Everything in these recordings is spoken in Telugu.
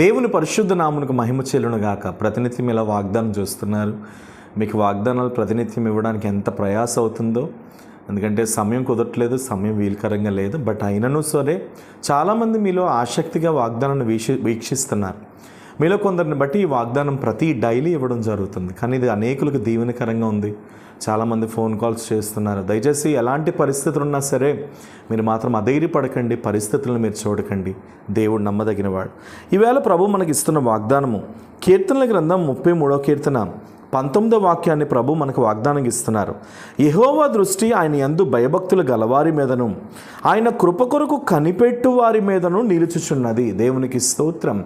దేవుని పరిశుద్ధ నామునకు మహిమ చెల్లును గాక. ప్రతినిత్యం ఇలా వాగ్దానం చూస్తున్నారు. మీకు వాగ్దానాలు ప్రతినిత్యం ఇవ్వడానికి ఎంత ప్రయాస అవుతుందో, ఎందుకంటే సమయం కుదరట్లేదు, సమయం వీలుకరంగా లేదు. బట్ అయినను సరే చాలామంది మీలో ఆసక్తిగా వాగ్దానాన్ని వీక్షిస్తున్నారు. మీలో కొందరిని బట్టి ఈ వాగ్దానం ప్రతి డైలీ ఇవ్వడం జరుగుతుంది. కానీ ఇది అనేకులకు దీవెనకరంగా ఉంది. చాలామంది ఫోన్ కాల్స్ చేస్తున్నారు. దయచేసి ఎలాంటి పరిస్థితులు ఉన్నా సరే మీరు మాత్రం అధైర్యపడకండి, పరిస్థితులను మీరు చూడకండి. దేవుడు నమ్మదగినవాడు. ఈవేళ ప్రభు మనకి ఇస్తున్న వాగ్దానము కీర్తనల గ్రంథం 33వ కీర్తన 19వ వాక్యాన్ని ప్రభు మనకు వాగ్దానం ఇస్తున్నారు. యెహోవా దృష్టి ఆయన యందు భయభక్తులు గలవారి మీదను, ఆయన కృప కొరకు కనిపెట్టు వారి మీదను నిలుచుచున్నది. దేవునికి స్తోత్రం.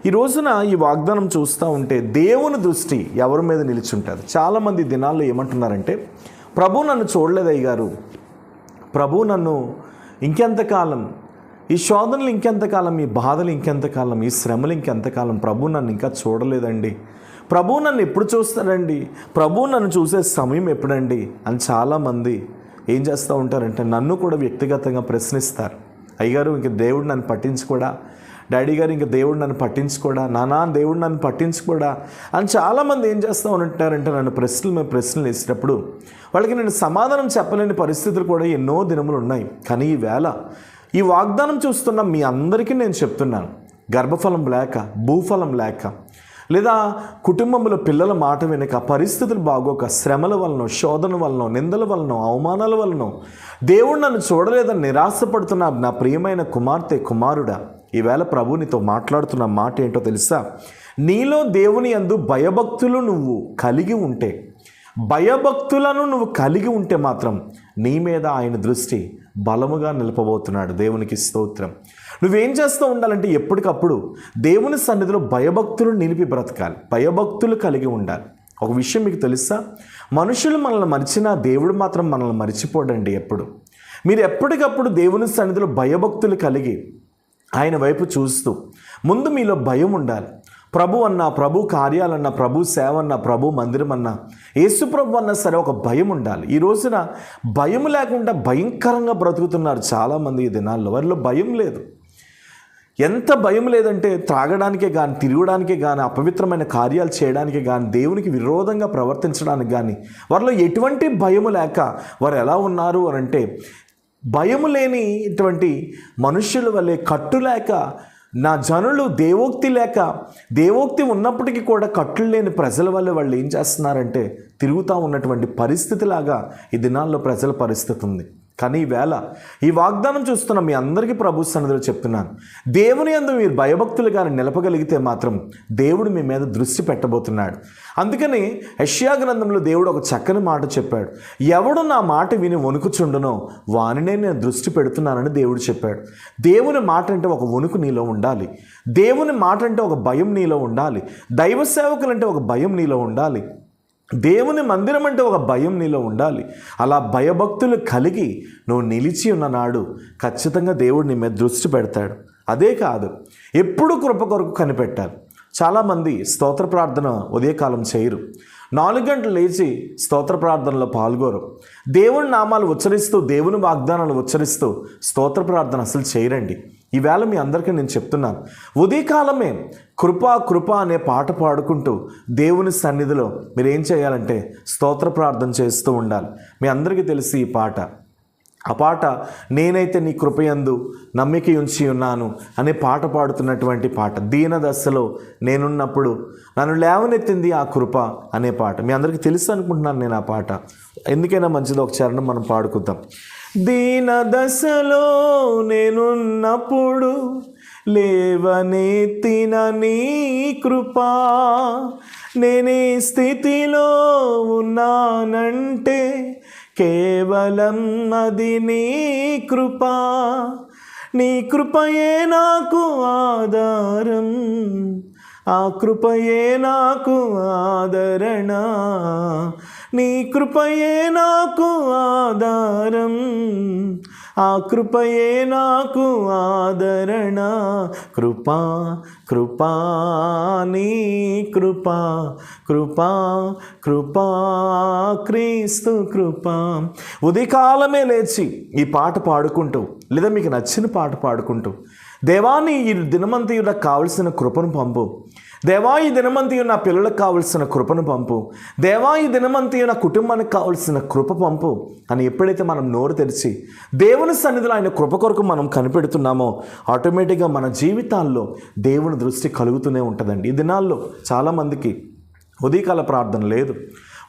ఈ రోజున ఈ వాగ్దానం చూస్తూ ఉంటే దేవుని దృష్టి ఎవరి మీద నిలిచుంటుంది. చాలామంది దినాల్లో ఏమంటున్నారంటే, ప్రభు నన్ను చూడలేదు అయ్యగారు, ప్రభు నన్ను ఇంకెంతకాలం, ఈ శోధనలు ఇంకెంతకాలం, ఈ బాధలు ఇంకెంతకాలం, ఈ శ్రమలు ఇంకెంతకాలం, ప్రభు నన్ను ఇంకా చూడలేదండి, ప్రభు నన్ను ఎప్పుడు చూస్తాడండి, ప్రభు నన్ను చూసే సమయం ఎప్పుడండి అని చాలామంది ఏం చేస్తూ ఉంటారంటే నన్ను కూడా వ్యక్తిగతంగా ప్రశ్నిస్తారు. అయ్యగారు ఇంక దేవుడు నన్ను పట్టించుకోడా, డాడీ గారు ఇంక దేవుడు నన్ను పట్టించుకోడా, నానా దేవుడు నన్ను పట్టించుకోడా అని చాలామంది ఏం చేస్తూ ఉంటారంటే నన్ను ప్రశ్నలు వేసినప్పుడు వాళ్ళకి నేను సమాధానం చెప్పలేని పరిస్థితులు కూడా ఎన్నో దినములు ఉన్నాయి. కానీ ఈవేళ ఈ వాగ్దానం చూస్తున్న మీ అందరికీ నేను చెప్తున్నాను, గర్భఫలం లేక, భూఫలం లేక, లేదా కుటుంబంలో పిల్లల మాట వెనుక పరిస్థితులు బాగోక, శ్రమల వలన, శోధన వలన, నిందల వలన, అవమానాల వలన దేవుడు నన్ను చూడలేదని నిరాశపడుతున్న నా ప్రియమైన కుమార్తె, కుమారుడా, ఈవేళ ప్రభు నీతో మాట్లాడుతున్న మాట ఏంటో తెలుసా? నీలో దేవుని యందు భయభక్తులు నువ్వు కలిగి ఉంటే, భయభక్తులను నువ్వు కలిగి ఉంటే మాత్రం నీ మీద ఆయన దృష్టి బలముగా నిలపబోతున్నాడు. దేవునికి స్తోత్రం. నువ్వేం చేస్తూ ఉండాలంటే ఎప్పటికప్పుడు దేవుని సన్నిధిలో భయభక్తులు నిలిపి బ్రతకాలి, భయభక్తులు కలిగి ఉండాలి. ఒక విషయం మీకు తెలుసా? మనుషులు మనల్ని మరిచినా దేవుడు మాత్రం మనల్ని మరిచిపోడండి. ఎప్పుడు మీరు ఎప్పటికప్పుడు దేవుని సన్నిధిలో భయభక్తులు కలిగి ఆయన వైపు చూస్తూ, ముందు మీలో భయం ఉండాలి. ప్రభు అన్నా, ప్రభు కార్యాలన్నా, ప్రభు సేవ అన్నా, ప్రభు మందిరం అన్నా, యేసు ప్రభు అన్నా సరే ఒక భయం ఉండాలి. ఈ రోజున భయం లేకుండా భయంకరంగా బ్రతుకుతున్నారు చాలామంది ఈ దినాల్లో. వారిలో భయం లేదు. ఎంత భయం లేదంటే త్రాగడానికే కానీ, తిరగడానికే కానీ, అపవిత్రమైన కార్యాలు చేయడానికే కానీ, దేవునికి విరోధంగా ప్రవర్తించడానికి కానీ వారిలో ఎటువంటి భయము లేక వారు ఎలా ఉన్నారు అని అంటే, భయము లేని ఇటువంటి మనుష్యుల వల్లే, కట్టు లేక, నా జనులు దేవోక్తి లేక, దేవోక్తి ఉన్నప్పటికీ కూడా కట్లు లేని ప్రజల వల్ల వాళ్ళు ఏం చేస్తున్నారంటే తిరుగుతూ ఉన్నటువంటి పరిస్థితిలాగా ఈ దినాల్లో ప్రజల పరిస్థితి ఉంది. కానీ ఈవేళ ఈ వాగ్దానం చూస్తున్న మీ అందరికీ ప్రభు సన్నిధిలో చెప్తున్నాను, దేవుని యందు మీరు భయభక్తులుగా నిలపగలిగితే మాత్రం దేవుడు మీ మీద దృష్టి పెట్టబోతున్నాడు. అందుకని యెషయా గ్రంథంలో దేవుడు ఒక చక్కని మాట చెప్పాడు. ఎవడు నా మాట విని వణుకుచుండునో వానినే నేను దృష్టి పెడుతున్నానని దేవుడు చెప్పాడు. దేవుని మాట అంటే ఒక వణుకు నీలో ఉండాలి. దేవుని మాట అంటే ఒక భయం నీలో ఉండాలి. దైవ సేవకులంటే ఒక భయం నీలో ఉండాలి. దేవుని మందిరం అంటే ఒక భయం నీలో ఉండాలి. అలా భయభక్తులు కలిగి నువ్వు నిలిచి ఉన్న నాడు ఖచ్చితంగా దేవుడు నీ మీద దృష్టి పెడతాడు. అదే కాదు, ఎప్పుడు కృప కొరకు కనిపెట్టాలి. చాలామంది స్తోత్ర ప్రార్థన ఉదయకాలం చేయరు. 4 గంటలు లేచి స్తోత్ర ప్రార్థనలో పాల్గొరు. దేవుని నామాలు ఉచ్చరిస్తూ, దేవుని వాగ్దానాలు ఉచ్చరిస్తూ స్తోత్ర ప్రార్థన అసలు చేయరండి. ఈవేళ మీ అందరికీ నేను చెప్తున్నాను, ఉదయకాలమే కృపా కృప అనే పాట పాడుకుంటూ దేవుని సన్నిధిలో మీరు ఏం చేయాలంటే స్తోత్ర ప్రార్థన చేస్తూ ఉండాలి. మీ అందరికీ తెలిసి ఈ పాట, ఆ పాట నేనైతే నీ కృపయందు నమ్మిక ఉంచి ఉన్నాను అనే పాట పాడుతున్నటువంటి పాట. దీన దశలో నేనున్నప్పుడు నన్ను లేవనెత్తింది ఆ కృప అనే పాట. మీ అందరికీ తెలుసు అనుకుంటున్నాను నేను ఆ పాట. ఎందుకైనా మంచిది ఒక చరణం మనం పాడుకుందాం. దీన దశలో నేనున్నప్పుడు లేవనెత్తిన నీ కృపా, నేనే స్థితిలో ఉన్నానంటే కేవలం అది నీ కృపా, నీ కృపయే నాకు ఆధారం, ఆ కృపయే నాకు ఆదరణ, నీ కృపయే నాకు ఆధారం, ఆ కృపయే నాకు ఆదరణ. కృపా కృపా నీ కృపా, కృపా కృపా క్రీస్తు కృపా. ఉదయకాలమే లేచి ఈ పాట పాడుకుంటూ, లేదా మీకు నచ్చిన పాట పాడుకుంటూ దేవాని ఈ దినమంతయు నాకు కావలసిన కృపను పంపు. దేవా ఈ దినమంతయు నా పిల్లలకు కావలసిన కృపను పంపు. దేవా ఈ దినమంతయు నా కుటుంబానికి కావలసిన కృప పంపు అని ఎప్పుడైతే మనం నోరు తెరిచి దేవుని సన్నిధిలో ఆయన కృప కొరకు మనం కనిపెడుతున్నామో ఆటోమేటిక్గా మన జీవితాల్లో దేవుని దృష్టి కలుగుతూనే ఉంటుందండి. ఈ దినాల్లో చాలామందికి ఉదయకాల ప్రార్థన లేదు.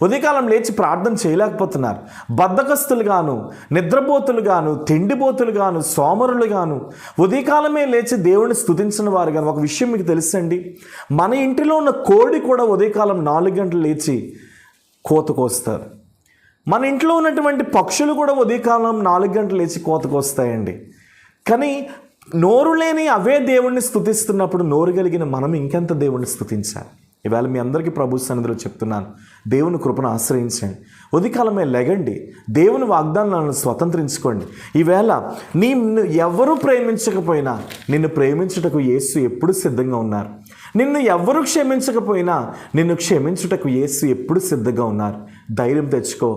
ఉదయకాలం లేచి ప్రార్థన చేయలేకపోతున్నారు. బద్ధకస్తులుగాను, నిద్రపోతులుగాను, తిండిపోతులుగాను, సోమరులుగాను, ఉదయకాలమే లేచి దేవుని స్తుతించిన వారు గాను. ఒక విషయం మీకు తెలుసండి, మన ఇంటిలో ఉన్న కోడి కూడా ఉదయకాలం 4 గంటలు లేచి కోతకొస్తారు. మన ఇంట్లో ఉన్నటువంటి పక్షులు కూడా ఉదయకాలం 4 గంటలు లేచి కోతకొస్తాయండి. కానీ నోరు లేని అవే దేవుణ్ణి స్తుతిస్తున్నప్పుడు నోరు కలిగిన మనం ఇంకెంత దేవుణ్ణి స్తుతించాలి. ఇవాళ మీ అందరికీ ప్రభు సన్నిధిలో చెప్తున్నాను, దేవుని కృపను ఆశ్రయించండి. ఉదయకాలమే లెగండి, దేవుని వాగ్దానాలను స్వతంత్రించుకోండి. ఈవేళ నిన్ను ఎవరు ప్రేమించకపోయినా నిన్ను ప్రేమించుటకు యేసు ఎప్పుడు సిద్ధంగా ఉన్నారు. నిన్ను ఎవరు క్షమించకపోయినా నిన్ను క్షమించుటకు యేసు ఎప్పుడు సిద్ధంగా ఉన్నారు. ధైర్యం తెచ్చుకో,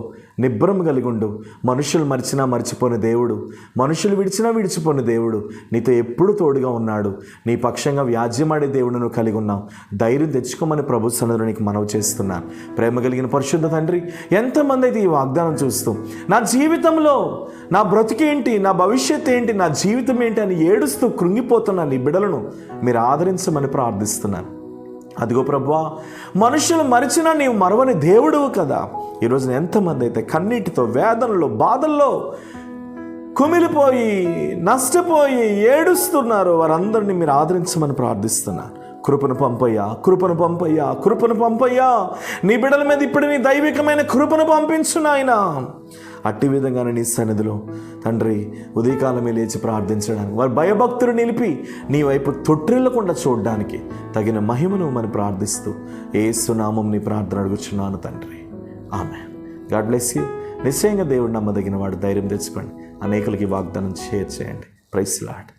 నిబ్బరం కలిగి ఉండు. మనుషులు మరిచినా మర్చిపోని దేవుడు, మనుషులు విడిచినా విడిచిపోని దేవుడు నీతో ఎప్పుడు తోడుగా ఉన్నాడు. నీ పక్షంగా వ్యాజ్యమాడే దేవుడు నువ్వు కలిగి ఉన్నావు. ధైర్యం తెచ్చుకోమని ప్రభు సన్నిధిలో నీకు మనవి చేస్తున్నాను. ప్రేమ కలిగిన పరిశుద్ధ తండ్రి, ఎంతమంది అయితే ఈ వాగ్దానం చూస్తూ నా జీవితంలో నా బ్రతికేంటి, నా భవిష్యత్తు ఏంటి, నా జీవితం ఏంటి అని ఏడుస్తూ కృంగిపోతున్న నీ బిడ్డలను మీరు ఆదరించమని ప్రార్థిస్తున్నాను. అదిగో ప్రభువా, మనుషులు మరిచినా నీవు మరవని దేవుడువు కదా. ఈరోజున ఎంతమంది అయితే కన్నీటితో, వేదనలో, బాధల్లో కుమిలిపోయి నష్టపోయి ఏడుస్తున్నారు, వారందరినీ మీరు ఆదరించమని ప్రార్థిస్తున్నారు. కృపను పంపయ్యా, కృపను పంపయ్యా, కృపను పంపయ్యా. నీ బిడ్డల మీద ఇప్పుడు నీ దైవికమైన కృపను పంపించు నాయనా. అట్టి విధంగానే నీ సన్నిధిలో తండ్రి ఉదయకాలమే లేచి ప్రార్థించడానికి, వారి భయభక్తులు నిలిపి నీ వైపు తొట్టిల్లకుండా చూడడానికి తగిన మహిమను మనం ప్రార్థిస్తూ యేసు నామం నీ ప్రార్థన అడుగుచున్నాను తండ్రి. ఆమేన్. God bless you. నిశ్చయంగా దేవుడు నమ్మదగిన వాడు. ధైర్యం తెచ్చుకోండి. అనేకులకి వాగ్దానం షేర్ చేయండి. Praise lord.